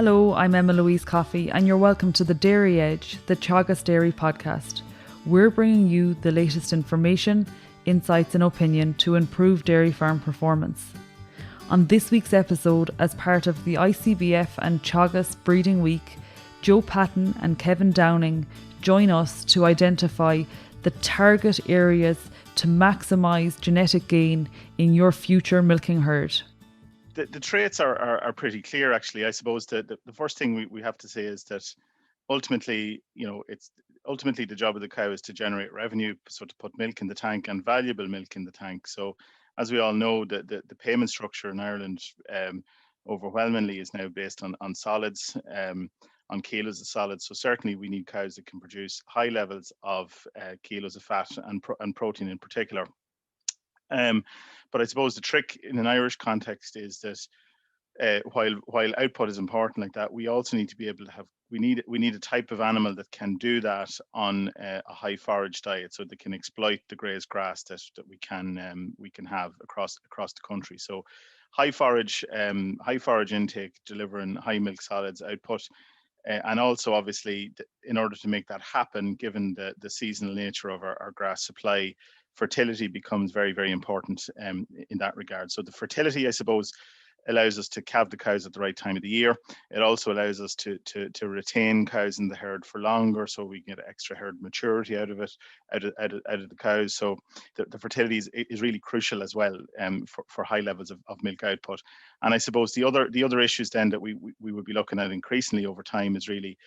Hello, I'm Emma-Louise Coffey and you're welcome to the Dairy Edge, the Teagasc Dairy podcast. We're bringing you the latest information, insights and opinion to improve dairy farm performance. On this week's episode, as part of the ICBF and Teagasc Breeding Week, Joe Patton and Kevin Downing join us to identify the target areas to maximise genetic gain in your future milking herd. The traits are pretty clear, actually. I suppose the first thing we have to say is that ultimately, it's ultimately the job of the cow is to generate revenue, so to put milk in the tank and valuable milk in the tank. So as we all know, the payment structure in Ireland overwhelmingly is now based on solids, on kilos of solids. So certainly we need cows that can produce high levels of kilos of fat and protein in particular. But I suppose the trick in an Irish context is that while output is important like that, we also need to be able to have we need a type of animal that can do that on a high forage diet, so they can exploit the grazed grass that we can have across the country. So high forage intake, delivering high milk solids output. And also, obviously, in order to make that happen, given the seasonal nature of our grass supply, fertility becomes very, very important in that regard. So the fertility, I suppose, allows us to calve the cows at the right time of the year. It also allows us to retain cows in the herd for longer, so we can get extra herd maturity out of the cows. So the fertility is really crucial as well for high levels of milk output. And I suppose the other issues then that we would be looking at increasingly over time is really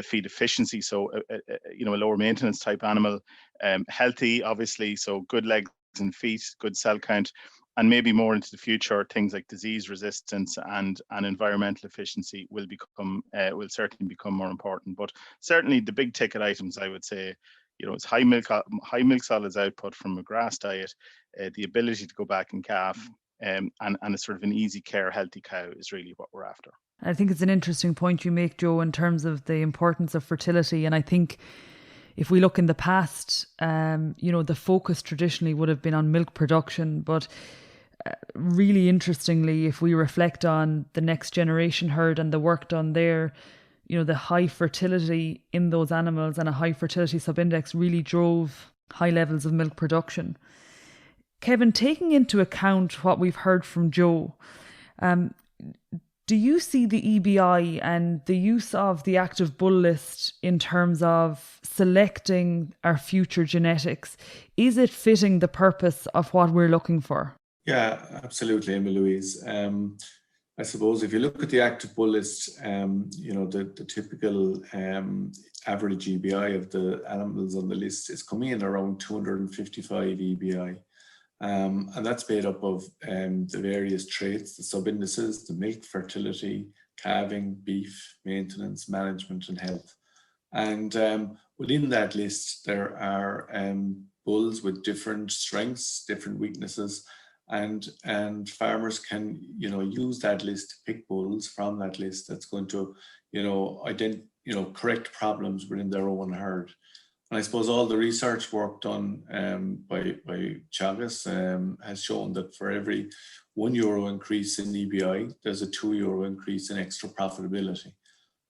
feed efficiency. So a lower maintenance type animal, healthy obviously, so good legs and feet, good cell count. And maybe more into the future, things like disease resistance and environmental efficiency will certainly become more important. But certainly the big ticket items, I would say, it's high milk solids output from a grass diet, the ability to go back and calf, and a sort of an easy care, healthy cow is really what we're after. I think it's an interesting point you make, Joe, in terms of the importance of fertility. And I think if we look in the past, the focus traditionally would have been on milk production, but really interestingly, if we reflect on the next generation herd and the work done there, the high fertility in those animals and a high fertility subindex really drove high levels of milk production. Kevin, taking into account what we've heard from Joe, do you see the EBI and the use of the active bull list in terms of selecting our future genetics? Is it fitting the purpose of what we're looking for? Yeah, absolutely, Emma-Louise. I suppose if you look at the active bull list, the typical average EBI of the animals on the list is coming in around 255 EBI. And that's made up of the various traits, the sub-indices, the milk, fertility, calving, beef, maintenance, management and health. And within that list, there are bulls with different strengths, different weaknesses, and farmers can use that list to pick bulls from that list that's going to correct problems within their own herd. And I suppose all the research work done by Teagasc has shown that for every €1 increase in EBI, there's a €2 increase in extra profitability.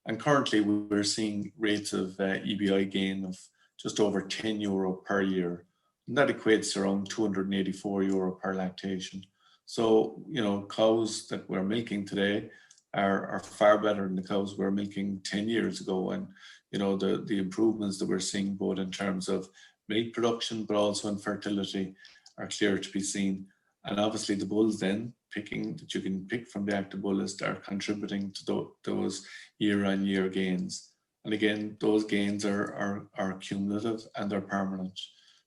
And currently we're seeing rates of EBI gain of just over €10 per year. And that equates to around €284 per lactation. So, cows that we're milking today are far better than the cows we were milking 10 years ago. And, the improvements that we're seeing both in terms of milk production, but also in fertility are clear to be seen. And obviously the bulls then that you can pick from the active bull list are contributing to those year-on-year gains. And again, those gains are cumulative and they're permanent.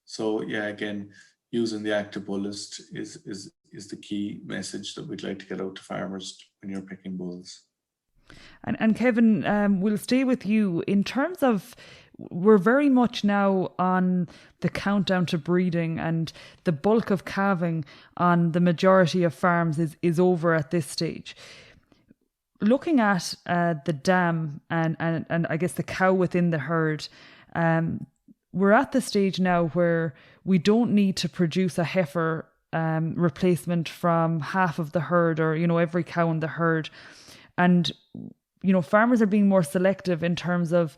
So yeah, again, using the active bull list is the key message that we'd like to get out to farmers when you're picking bulls. And Kevin, we'll stay with you. In terms of, we're very much now on the countdown to breeding, and the bulk of calving on the majority of farms is over at this stage. Looking at the dam and I guess the cow within the herd, we're at the stage now where we don't need to produce a heifer replacement from half of the herd or, every cow in the herd. And farmers are being more selective in terms of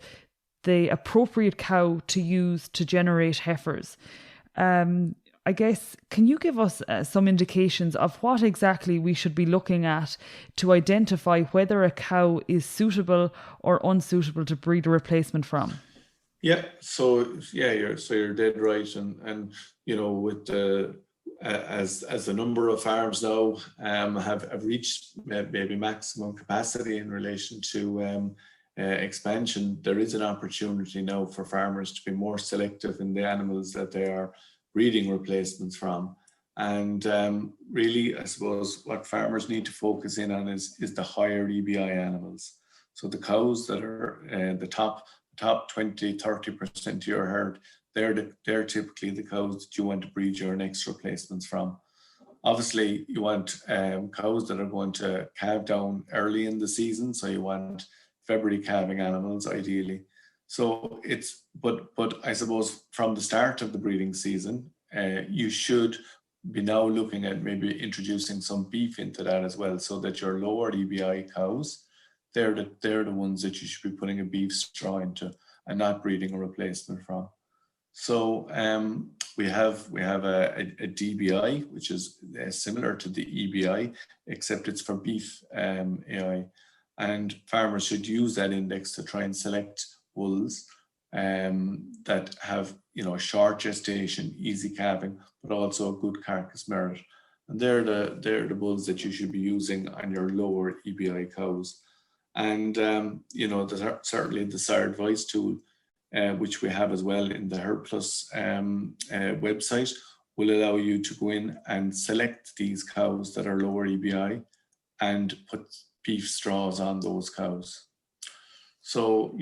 the appropriate cow to use to generate heifers. I guess, can you give us some indications of what exactly we should be looking at to identify whether a cow is suitable or unsuitable to breed a replacement from? Yeah, you're dead right, and with the as the number of farms now have reached maybe maximum capacity in relation to expansion, there is an opportunity now for farmers to be more selective in the animals that they are breeding replacements from. And really, I suppose what farmers need to focus in on is the higher EBI animals. So the cows that are the top 20-30% of your herd, they're typically the cows that you want to breed your next replacements from. Obviously, you want cows that are going to calve down early in the season, so you want February calving animals ideally. So but I suppose from the start of the breeding season, you should be now looking at maybe introducing some beef into that as well, so that your lower EBI cows, they're the ones that you should be putting a beef straw into and not breeding a replacement from. So we have a DBI, which is similar to the EBI, except it's for beef AI. And farmers should use that index to try and select bulls that have short gestation, easy calving, but also a good carcass merit. And they're the bulls that you should be using on your lower EBI cows. And there's certainly the Sire Advice tool, which we have as well in the Herd Plus website, will allow you to go in and select these cows that are lower EBI and put beef straws on those cows. So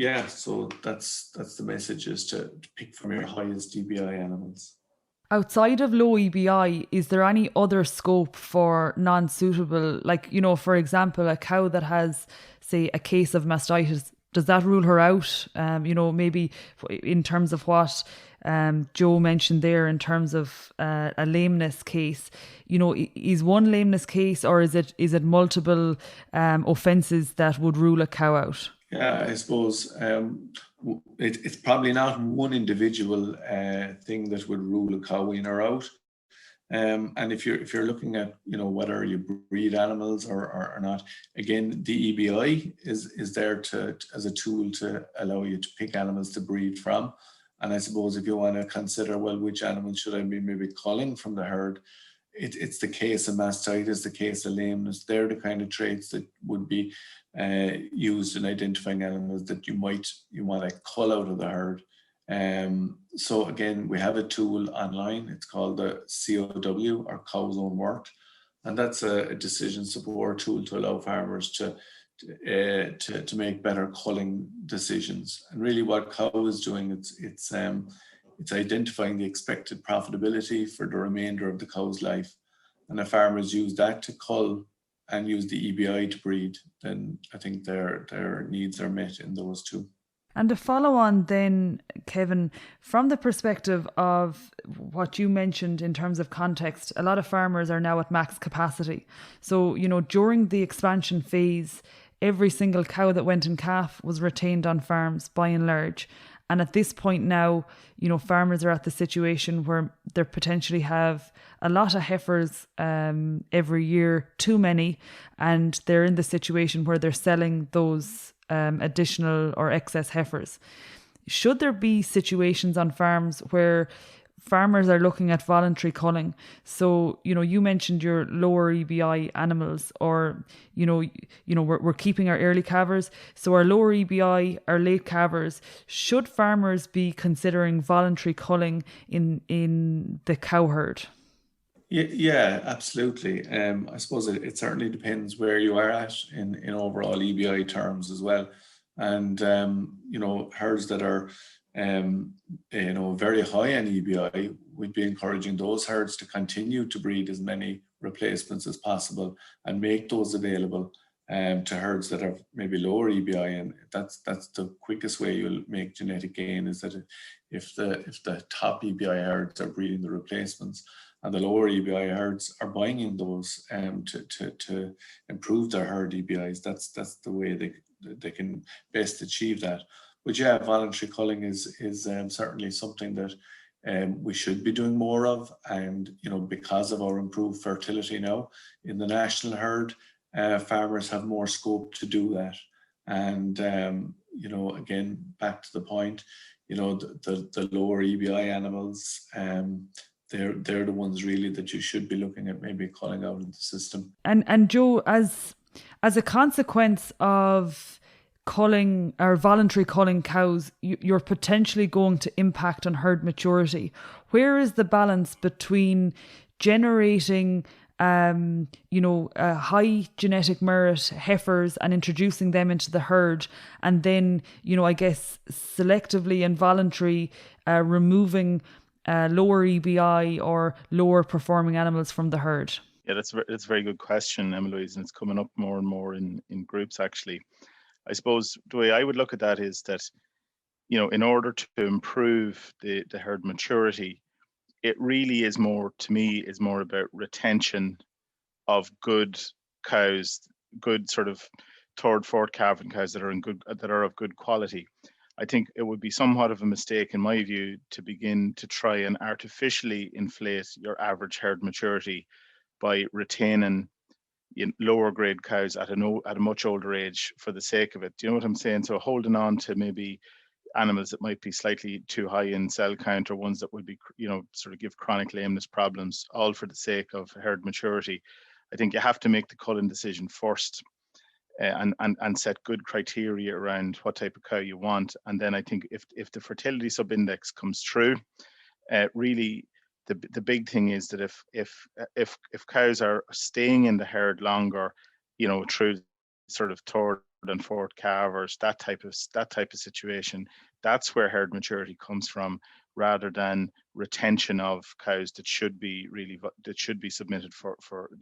that's the message, is to pick from your highest EBI animals. Outside of low EBI, is there any other scope for non-suitable? Like, for example, a cow that has, say, a case of mastitis, does that rule her out? Maybe in terms of what Joe mentioned there, in terms of a lameness case, is one lameness case, or is it multiple offences that would rule a cow out? Yeah, I suppose it's probably not one individual thing that would rule a cow in or out. And if you're looking at whether you breed animals or not, again, the EBI is there as a tool to allow you to pick animals to breed from. And I suppose if you want to consider, well, which animals should I be maybe culling from the herd, it's the case of mastitis, the case of lameness. They're the kind of traits that would be used in identifying animals that you want to cull out of the herd. So again, we have a tool online. It's called the COW, or Cow's Own Worth, and that's a decision support tool to allow farmers to make better culling decisions. And really, what COW is doing, it's identifying the expected profitability for the remainder of the cow's life. And if farmers use that to cull and use the EBI to breed, then I think their needs are met in those two. And to follow on then, Kevin, from the perspective of what you mentioned in terms of context, a lot of farmers are now at max capacity. So, during the expansion phase, every single cow that went in calf was retained on farms by and large. And at this point now, farmers are at the situation where they potentially have a lot of heifers every year, too many, and they're in the situation where they're selling those additional or excess heifers. Should there be situations on farms where farmers are looking at voluntary culling? So, you mentioned your lower EBI animals, or, we're keeping our early calvers. So our lower EBI, our late calvers, should farmers be considering voluntary culling in the cow herd? Yeah, absolutely. I suppose it certainly depends where you are at in overall EBI terms as well. And, herds that are, very high in EBI, we'd be encouraging those herds to continue to breed as many replacements as possible and make those available to herds that are maybe lower EBI. And that's the quickest way you'll make genetic gain, is that if the top EBI herds are breeding the replacements. and the lower EBI herds are buying in those to improve their herd EBIs. That's the way they can best achieve that. But yeah, voluntary culling is certainly something that we should be doing more of, and because of our improved fertility now in the national herd, farmers have more scope to do that. And again, back to the point, the lower EBI animals, they're the ones really that you should be looking at maybe culling out of the system. And Joe, as a consequence of culling or voluntary culling cows, you're potentially going to impact on herd maturity. Where is the balance between generating high genetic merit heifers and introducing them into the herd, and then I guess selectively and voluntary removing lower EBI or lower performing animals from the herd? Yeah, that's a very good question, Emma-Louise, and it's coming up more and more in groups actually. I suppose the way I would look at that is that, in order to improve the herd maturity, it really is more about retention of good cows, good sort of third, fourth calving cows that are of good quality. I think it would be somewhat of a mistake, in my view, to begin to try and artificially inflate your average herd maturity by retaining lower grade cows at a much older age for the sake of it. Do you know what I'm saying? So holding on to maybe animals that might be slightly too high in cell count, or ones that would be, sort of give chronic lameness problems, all for the sake of herd maturity. I think you have to make the culling decision first, and set good criteria around what type of cow you want. And then I think if the fertility subindex comes through, really the big thing is that if cows are staying in the herd longer, through sort of third and fourth calvers, that type of situation, that's where herd maturity comes from, rather than retention of cows that should be submitted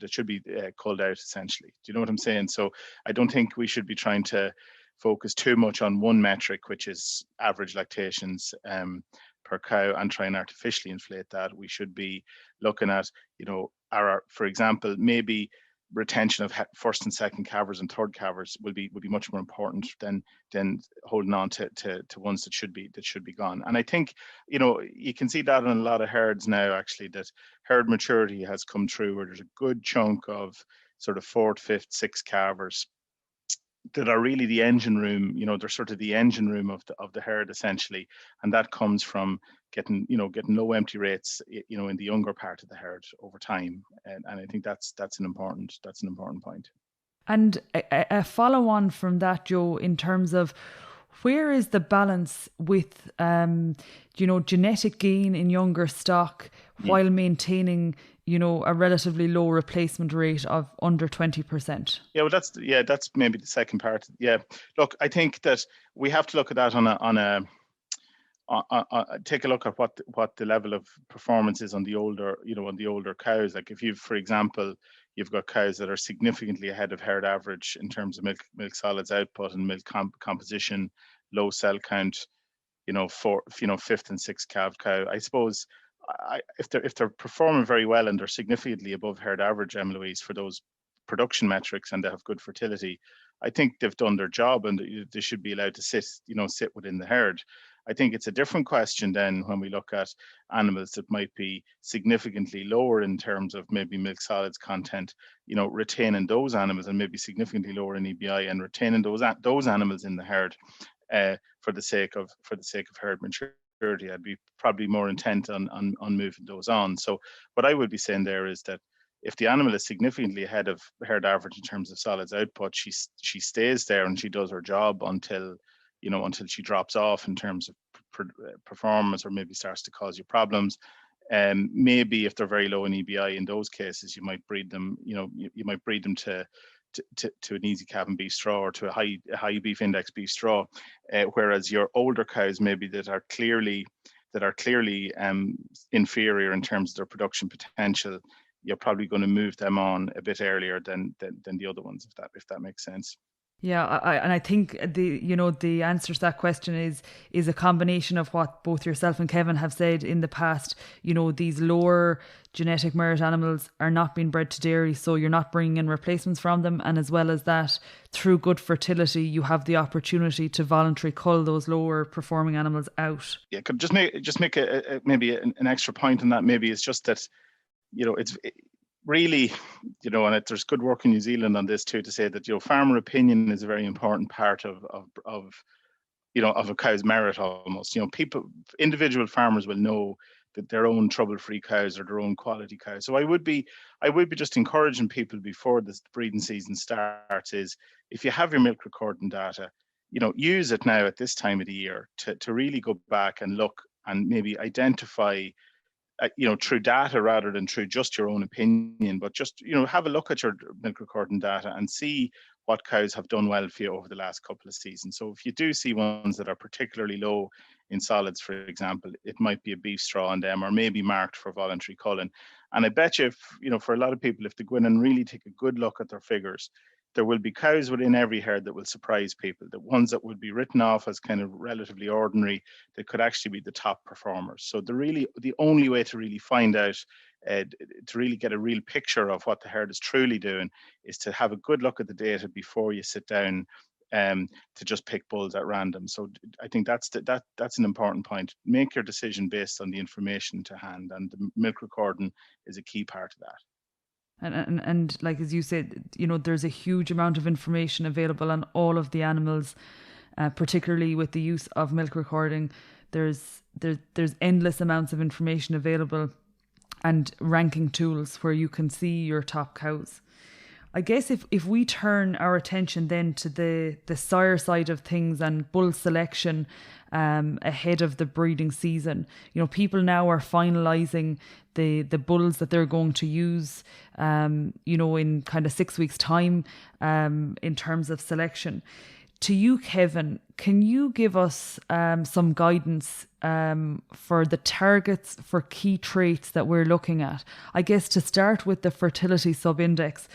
that should be culled out, essentially. Do you know what I'm saying? So I don't think we should be trying to focus too much on one metric, which is average lactations per cow, and try and artificially inflate that. We should be looking at, for example, maybe retention of first and second calvers and third calvers will be much more important than holding on to ones that should be gone. And I think you can see that in a lot of herds now, actually, that herd maturity has come through, where there's a good chunk of sort of fourth, fifth, sixth calvers that are really the engine room. They're sort of the engine room of the herd, essentially, and that comes from getting low empty rates in the younger part of the herd over time. And I think that's an important point. And a follow on from that, Joe, in terms of where is the balance with genetic gain in younger stock while maintaining a relatively low replacement rate of under 20%? Yeah, well, that's maybe the second part. Yeah, look, I think that we have to look at that take a look at what the level of performance is on the older cows. Like if for example, you've got cows that are significantly ahead of herd average in terms of milk solids output and milk composition, low cell count, fifth and sixth calved cow. I suppose if they're performing very well and they're significantly above herd average, Emma-Louise, for those production metrics, and they have good fertility, I think they've done their job, and they should be allowed to sit within the herd. I think it's a different question then when we look at animals that might be significantly lower in terms of maybe milk solids content, retaining those animals, and maybe significantly lower in EBI, and retaining those animals in the herd for the sake of herd maturity. I'd be probably more intent on moving those on. So what I would be saying there is that if the animal is significantly ahead of herd average in terms of solids output, she stays there and she does her job until she drops off in terms of performance, or maybe starts to cause you problems. Maybe if they're very low in EBI, in those cases, you might breed them. You might breed them to an easy calving beef straw, or to a high beef index beef straw. Whereas your older cows, maybe that are clearly inferior in terms of their production potential, you're probably going to move them on a bit earlier than the other ones, if that makes sense. Yeah, I think the answer to that question is a combination of what both yourself and Kevin have said in the past. These lower genetic merit animals are not being bred to dairy, so you're not bringing in replacements from them. And as well as that, through good fertility, you have the opportunity to voluntarily cull those lower performing animals out. Yeah, could just make maybe an extra point on that. Maybe it's just that it's really, and there's good work in New Zealand on this too, to say that farmer opinion is a very important part of a cow's merit almost. Individual farmers will know that their own trouble-free cows are their own quality cows. So I would be just encouraging people before this breeding season starts is, if you have your milk recording data, use it now at this time of the year to really go back and look and maybe identify through data rather than through just your own opinion, but just, have a look at your milk recording data and see what cows have done well for you over the last couple of seasons. So if you do see ones that are particularly low in solids, for example, it might be a beef straw on them, or maybe marked for voluntary culling. And I bet you, for a lot of people, if they go in and really take a good look at their figures, there will be cows within every herd that will surprise people. The ones that would be written off as kind of relatively ordinary, that could actually be the top performers. So the only way to really find out, to really get a real picture of what the herd is truly doing, is to have a good look at the data before you sit down to just pick bulls at random. So I think that's an important point. Make your decision based on the information to hand, and the milk recording is a key part of that. And like, as you said, there's a huge amount of information available on all of the animals, particularly with the use of milk recording. There's endless amounts of information available, and ranking tools where you can see your top cows. I guess if we turn our attention then to the sire side of things and bull selection ahead of the breeding season, people now are finalising the bulls that they're going to use, in kind of 6 weeks' time, in terms of selection. To you, Kevin, can you give us some guidance for the targets for key traits that we're looking at? I guess to start with the fertility subindex,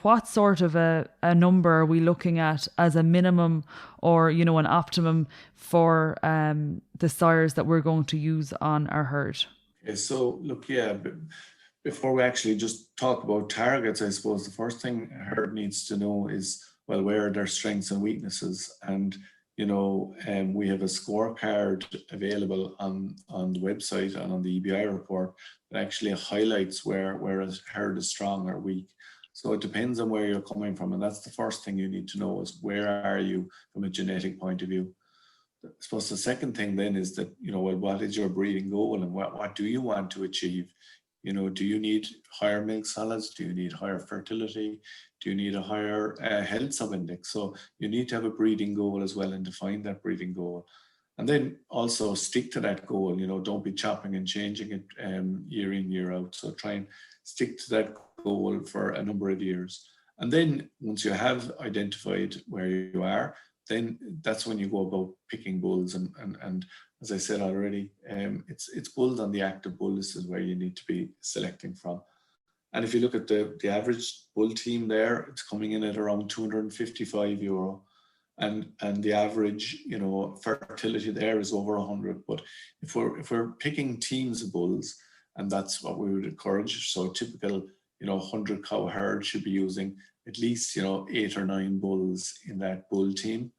what sort of a number are we looking at as a minimum or, an optimum for the sires that we're going to use on our herd? Okay, so look, before we actually just talk about targets, I suppose the first thing a herd needs to know is, well, where are their strengths and weaknesses? And, we have a scorecard available on the website and on the EBI report that actually highlights where a herd is strong or weak. So it depends on where you're coming from. And that's the first thing you need to know, is where are you from a genetic point of view? I suppose the second thing then is that, what is your breeding goal, and what do you want to achieve? Do you need higher milk solids? Do you need higher fertility? Do you need a higher health subindex? So you need to have a breeding goal as well and define that breeding goal. And then also stick to that goal. Don't be chopping and changing it year in, year out. So try and stick to that goal for a number of years. And then once you have identified where you are, then that's when you go about picking bulls. And as I said already, it's bulls on the active bull list is where you need to be selecting from. And if you look at the average bull team there, it's coming in at around €255. And the average, fertility there is over 100. But if we're picking teams of bulls, and that's what we would encourage, so a typical, 100 cow herd should be using at least, 8 or 9 bulls in that bull team.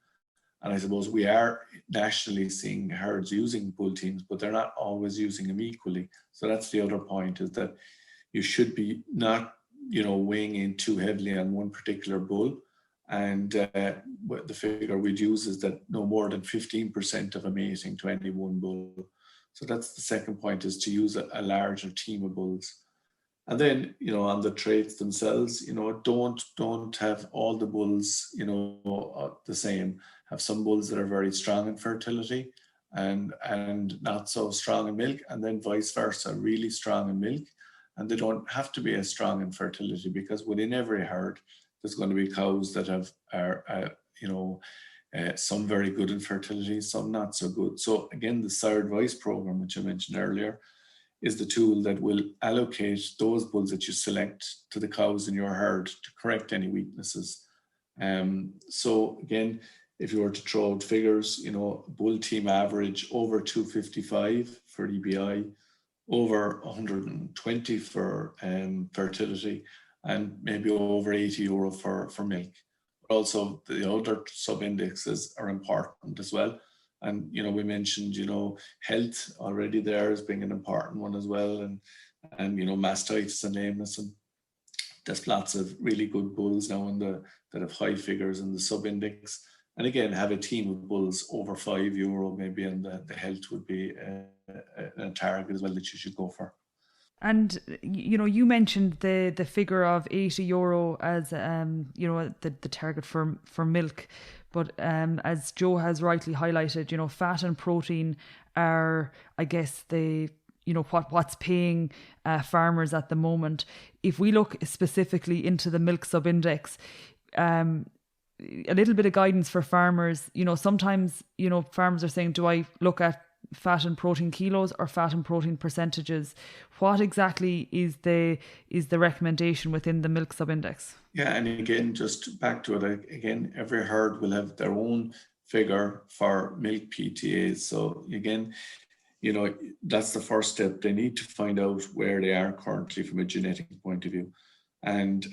And I suppose we are nationally seeing herds using bull teams, but they're not always using them equally. So that's the other point, is that you should be not, weighing in too heavily on one particular bull. And the figure we'd use is that no more than 15% of a mating to any one bull. So that's the second point, is to use a larger team of bulls. And then, on the traits themselves, don't have all the bulls, the same. Have some bulls that are very strong in fertility and not so strong in milk, and then vice versa, really strong in milk. And they don't have to be as strong in fertility, because within every herd, there's going to be cows that are some very good in fertility, some not so good. So again, the sire advice program, which I mentioned earlier, is the tool that will allocate those bulls that you select to the cows in your herd to correct any weaknesses. So again, if you were to throw out figures, bull team average over 255 for EBI, over 120 for fertility, and maybe over €80 for milk. But also the other sub-indexes are important as well. And, we mentioned, health already there as being an important one as well. And mastitis and lameness. And there's lots of really good bulls now that have high figures in the sub-index. And again, have a team of bulls over €5 maybe, and the health would be a target as well that you should go for. And you mentioned the figure of €80 as the target for milk, but as Joe has rightly highlighted, fat and protein are, I guess, what's paying farmers at the moment. If we look specifically into the milk sub-index, a little bit of guidance for farmers. Sometimes farmers are saying, do I look at fat and protein kilos or fat and protein percentages? What exactly is the recommendation within the milk sub-index? Yeah, and again, just back to it again, every herd will have their own figure for milk PTAs. So again, that's the first step. They need to find out where they are currently from a genetic point of view. And,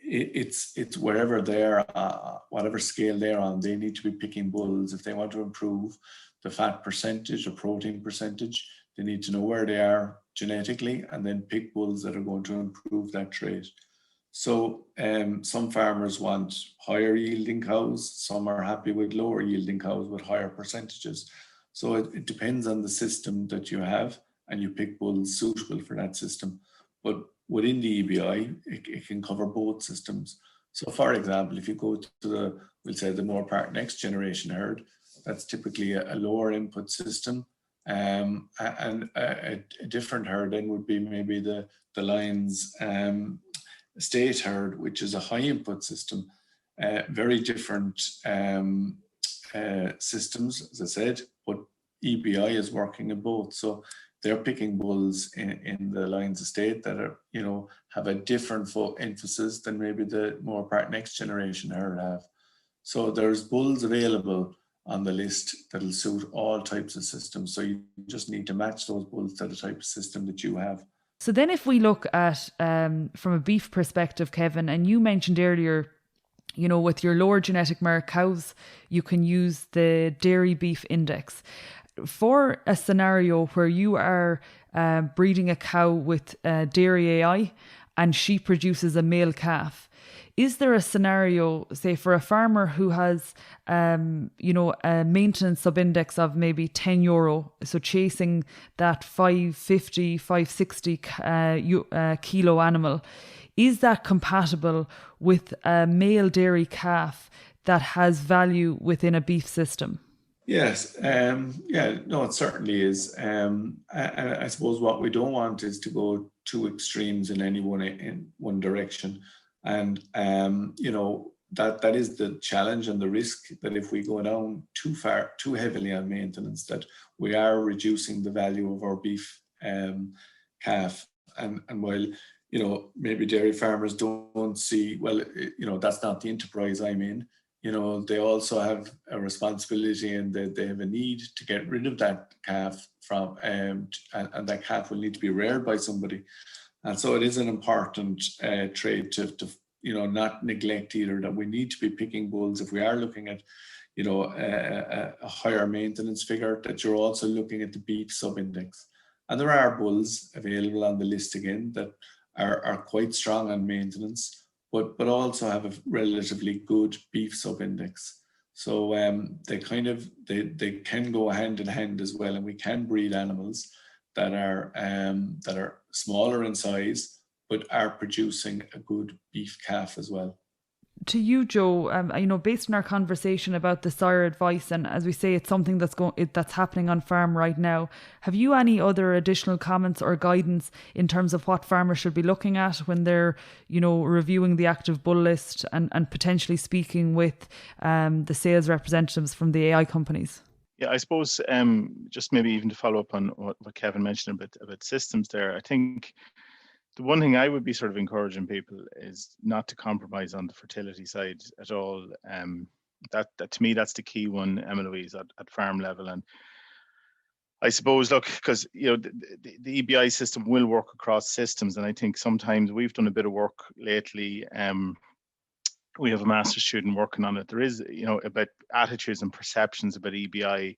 it's wherever they're, whatever scale they're on, they need to be picking bulls. If they want to improve the fat percentage or protein percentage, they need to know where they are genetically and then pick bulls that are going to improve that trait. So some farmers want higher yielding cows. Some are happy with lower yielding cows with higher percentages. So it depends on the system that you have, and you pick bulls suitable for that system. But within the EBI, it can cover both systems. So for example, if you go to we'll say the more part next generation herd, that's typically a lower input system. And a different herd then would be maybe the Lions state herd, which is a high input system. Very different systems, as I said, but EBI is working in both. So they're picking bulls in the Lions estate that are, have a different emphasis than maybe the more part next generation herd have. So there's bulls available on the list that'll suit all types of systems. So you just need to match those bulls to the type of system that you have. So then if we look at, from a beef perspective, Kevin, and you mentioned earlier, with your lower genetic merit cows, you can use the dairy beef index. For a scenario where you are breeding a cow with dairy AI and she produces a male calf, is there a scenario, say, for a farmer who has, a maintenance sub-index of maybe €10, so chasing that 550, 560 kilo animal, is that compatible with a male dairy calf that has value within a beef system? Yes, it certainly is. I suppose what we don't want is to go too extremes in one direction. And, that is the challenge and the risk, that if we go down too heavily on maintenance, that we are reducing the value of our beef calf. And while, maybe dairy farmers don't see, well, that's not the enterprise I'm in. They also have a responsibility, and they have a need to get rid of that calf from, and that calf will need to be reared by somebody. And so it is an important trait to not neglect either, that we need to be picking bulls if we are looking at, a higher maintenance figure, that you're also looking at the beef sub-index. And there are bulls available on the list again that are quite strong on maintenance, but also have a relatively good beef sub-index. So they can go hand in hand as well, and we can breed animals that are smaller in size, but are producing a good beef calf as well. To you, Joe, based on our conversation about the sire advice, and as we say, it's something that's happening on farm right now. Have you any other additional comments or guidance in terms of what farmers should be looking at when they're, reviewing the active bull list and potentially speaking with the sales representatives from the AI companies? Yeah, I suppose just maybe even to follow up on what Kevin mentioned about systems there, I think The one thing I would be sort of encouraging people is not to compromise on the fertility side at all. That to me, that's the key one, Emma-Louise, at farm level. And I suppose, look, because the EBI system will work across systems, and I think sometimes we've done a bit of work lately. We have a master's student working on it. There is, about attitudes and perceptions about EBI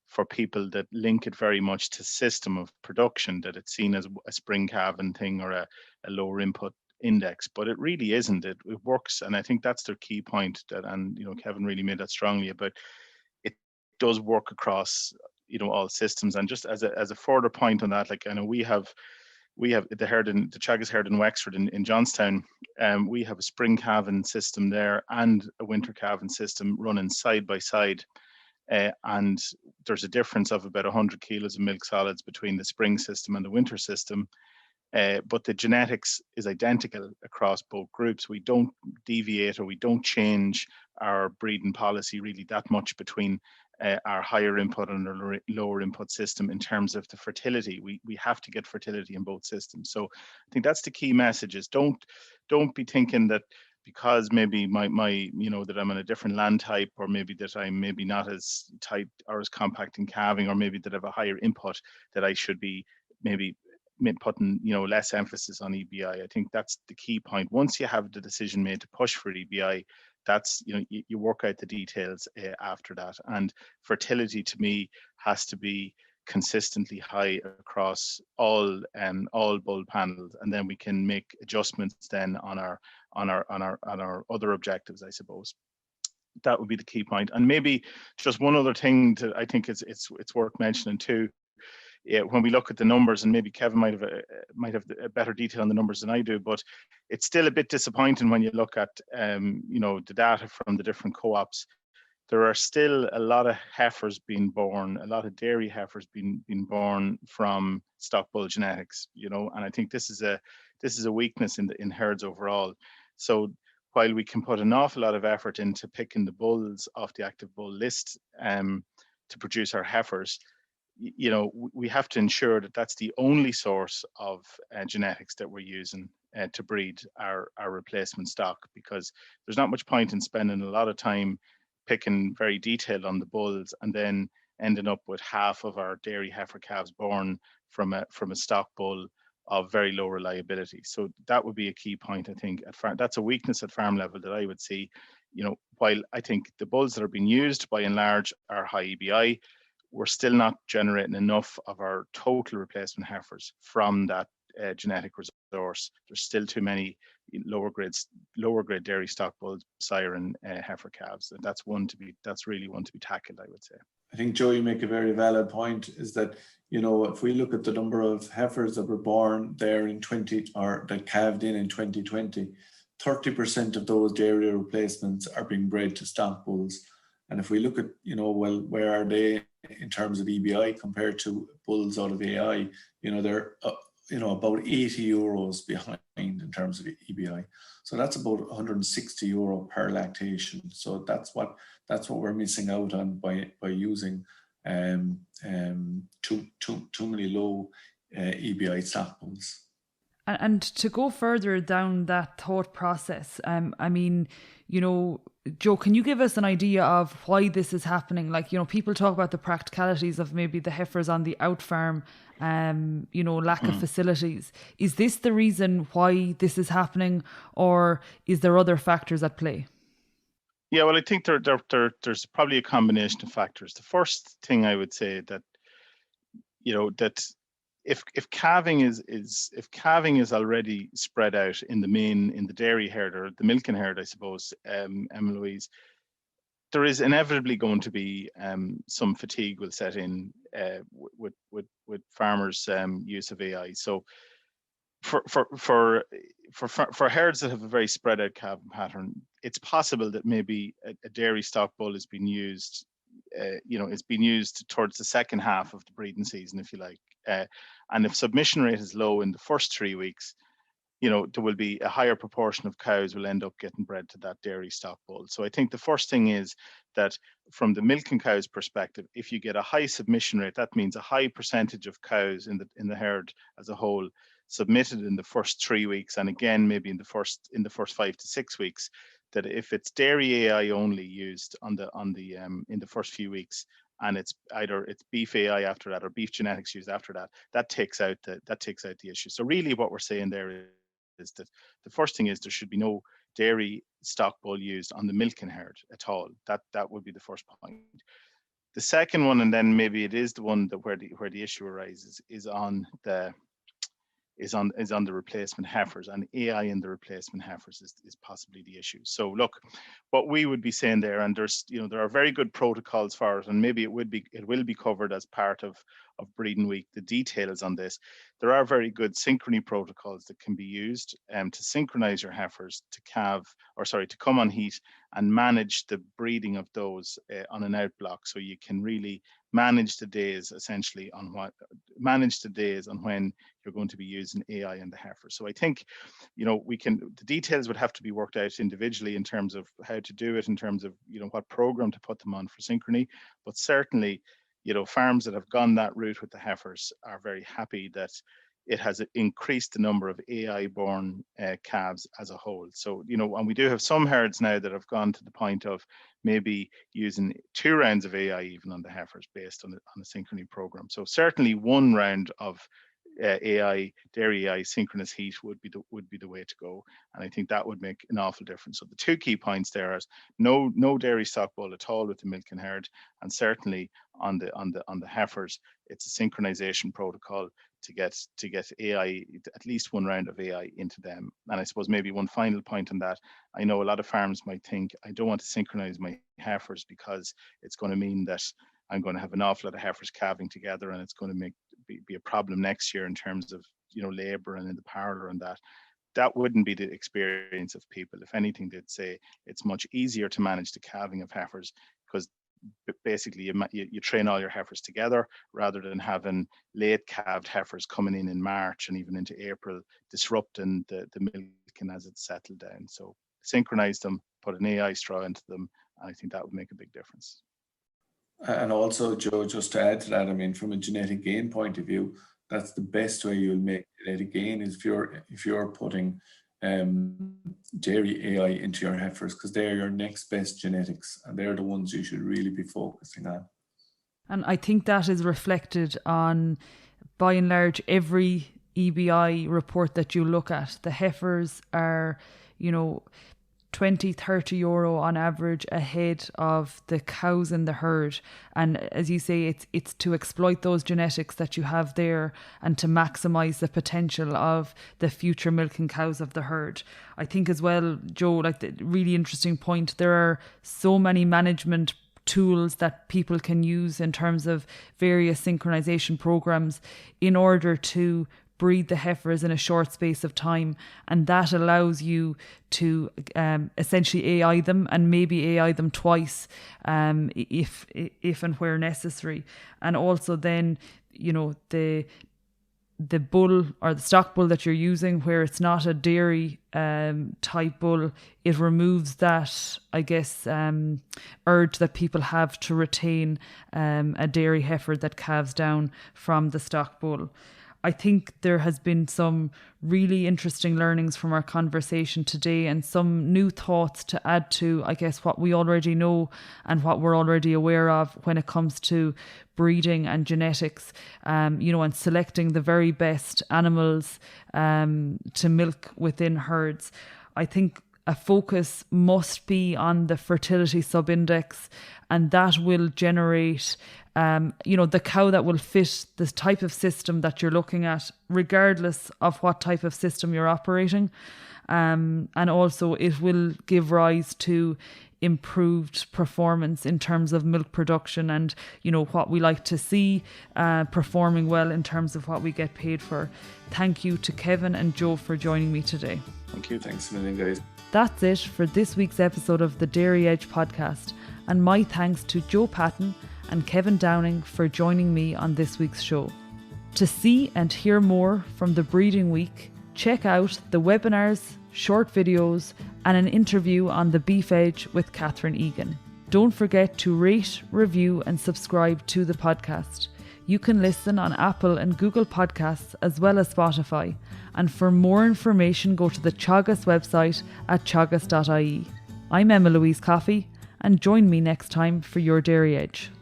for people that link it very much to system of production, that it's seen as a spring calving thing or a lower input index, but it really isn't. It works, and I think that's their key point. And Kevin really made that strongly about it does work across all systems. And just as a further point on that, like I know we have the herd in the Teagasc herd in Wexford in Johnstown. We have a spring calving system there and a winter calving system running side by side. And there's a difference of about 100 kilos of milk solids between the spring system and the winter system. But the genetics is identical across both groups. We don't deviate or we don't change our breeding policy really that much between our higher input and our lower input system in terms of the fertility. We have to get fertility in both systems. So I think that's the key message is don't be thinking that because maybe my that I'm on a different land type, or maybe that I'm maybe not as tight or as compact in calving, or maybe that I have a higher input, that I should be maybe putting less emphasis on EBI. I think that's the key point. Once you have the decision made to push for EBI, that's you work out the details after that. And fertility to me has to be consistently high across all bull panels, and then we can make adjustments then on our other objectives, I suppose. That would be the key point. And maybe just one other thing I think it's worth mentioning too. Yeah, when we look at the numbers, and maybe Kevin might have a better detail on the numbers than I do, but it's still a bit disappointing when you look at the data from the different co-ops. There are still a lot of heifers being born, a lot of dairy heifers being born from stock bull genetics, and I think this is a weakness in herds overall. So while we can put an awful lot of effort into picking the bulls off the active bull list to produce our heifers, we have to ensure that that's the only source of genetics that we're using to breed our replacement stock, because there's not much point in spending a lot of time picking very detailed on the bulls and then ending up with half of our dairy heifer calves born from a stock bull of very low reliability. So that would be a key point, I think, at farm. That's a weakness at farm level that I would see. While I think the bulls that are being used by and large are high EBI, we're still not generating enough of our total replacement heifers from that genetic resource. There's still too many lower grade dairy stock bulls, sire and heifer calves, and that's really one to be tackled, I would say. I think, Joe, you make a very valid point, is that, if we look at the number of heifers that were born there that calved in 2020, 30% of those dairy replacements are being bred to stock bulls. And if we look at, where are they in terms of EBI compared to bulls out of AI, they're, about 80 euros behind in terms of EBI. So that's about 160 euro per lactation. So that's what we're missing out on by using too many low EBI stock bulls. And to go further down that thought process, Joe, can you give us an idea of why this is happening? Like, people talk about the practicalities of maybe the heifers on the out farm, lack of facilities. Is this the reason why this is happening, or is there other factors at play? Yeah, well, I think there's probably a combination of factors. The first thing I would say that, that if calving is already spread out in the dairy herd or the milking herd, I suppose, Emma-Louise, there is inevitably going to be some fatigue will set in with farmers' use of AI. So for herds that have a very spread out calving pattern, it's possible that maybe a dairy stock bull is being used. It's been used towards the second half of the breeding season, if you like. And if submission rate is low in the first 3 weeks, there will be a higher proportion of cows will end up getting bred to that dairy stock bull. So I think the first thing is that from the milking cows perspective, if you get a high submission rate, that means a high percentage of cows in the herd as a whole submitted in the first 3 weeks, and again maybe in the first 5 to 6 weeks, that if it's dairy AI only used in the first few weeks, and it's beef AI after that or beef genetics used after that, that takes out the issue. So really what we're saying there is that the first thing is there should be no dairy stock bull used on the milking herd at all. That would be the first point. The second one, and then maybe it is the one that where the issue arises, is on the replacement heifers, and AI in the replacement heifers is possibly the issue. So look, what we would be saying there, and there are very good protocols for it, and maybe it will be covered as part of Breeding Week, the details on this. There are very good synchrony protocols that can be used to synchronize your heifers to come on heat and manage the breeding of those on an outblock, so you can really manage the days essentially on when you're going to be using AI in the heifer. So I think, the details would have to be worked out individually in terms of how to do it, in terms of, what program to put them on for synchrony. But certainly, farms that have gone that route with the heifers are very happy that it has increased the number of AI-born calves as a whole. So, and we do have some herds now that have gone to the point of maybe using 2 rounds of AI even on the heifers based on a synchrony program. So certainly 1 round of dairy AI synchronous heat would be the way to go, and I think that would make an awful difference. So the 2 key points there are no dairy stock bull at all with the milking herd, and certainly on the heifers, it's a synchronization protocol to get AI, at least 1 round of AI into them. And I suppose maybe one final point on that, I know a lot of farms might think, I don't want to synchronize my heifers because it's going to mean that I'm going to have an awful lot of heifers calving together, and it's going to be a problem next year in terms of labor and in the parlor and that. That wouldn't be the experience of people. If anything, they'd say it's much easier to manage the calving of heifers, because basically you train all your heifers together rather than having late calved heifers coming in March and even into April, disrupting the milking as it's settled down. So synchronize them, put an AI straw into them, and I think that would make a big difference. And also, Joe, just to add to that, I mean, from a genetic gain point of view, that's the best way you'll make genetic gain is if you're putting dairy AI into your heifers, because they're your next best genetics, and they're the ones you should really be focusing on. And I think that is reflected on, by and large, every EBI report that you look at. The heifers are, 20-30 euro on average ahead of the cows in the herd, and as you say, it's to exploit those genetics that you have there and to maximize the potential of the future milking cows of the herd. I think as well, Joe, like the really interesting point, there are so many management tools that people can use in terms of various synchronization programs in order to breed the heifers in a short space of time, and that allows you to essentially AI them, and maybe AI them twice if and where necessary. And also then, the bull or the stock bull that you're using, where it's not a dairy type bull, it removes that, I guess, urge that people have to retain a dairy heifer that calves down from the stock bull. I think there has been some really interesting learnings from our conversation today, and some new thoughts to add to, I guess, what we already know and what we're already aware of when it comes to breeding and genetics, and selecting the very best animals to milk within herds. I think a focus must be on the fertility subindex, and that will generate the cow that will fit the type of system that you're looking at, regardless of what type of system you're operating. And also it will give rise to improved performance in terms of milk production and, what we like to see performing well in terms of what we get paid for. Thank you to Kevin and Joe for joining me today. Thank you. Thanks a million, guys. That's it for this week's episode of the Dairy Edge podcast. And my thanks to Joe Patton and Kevin Downing for joining me on this week's show. To see and hear more from the Breeding Week, check out the webinars, short videos, and an interview on the Beef Edge with Catherine Egan. Don't forget to rate, review, and subscribe to the podcast. You can listen on Apple and Google Podcasts as well as Spotify. And for more information, go to the Teagasc website at teagasc.ie. I'm Emma-Louise Coffey, and join me next time for your Dairy Edge.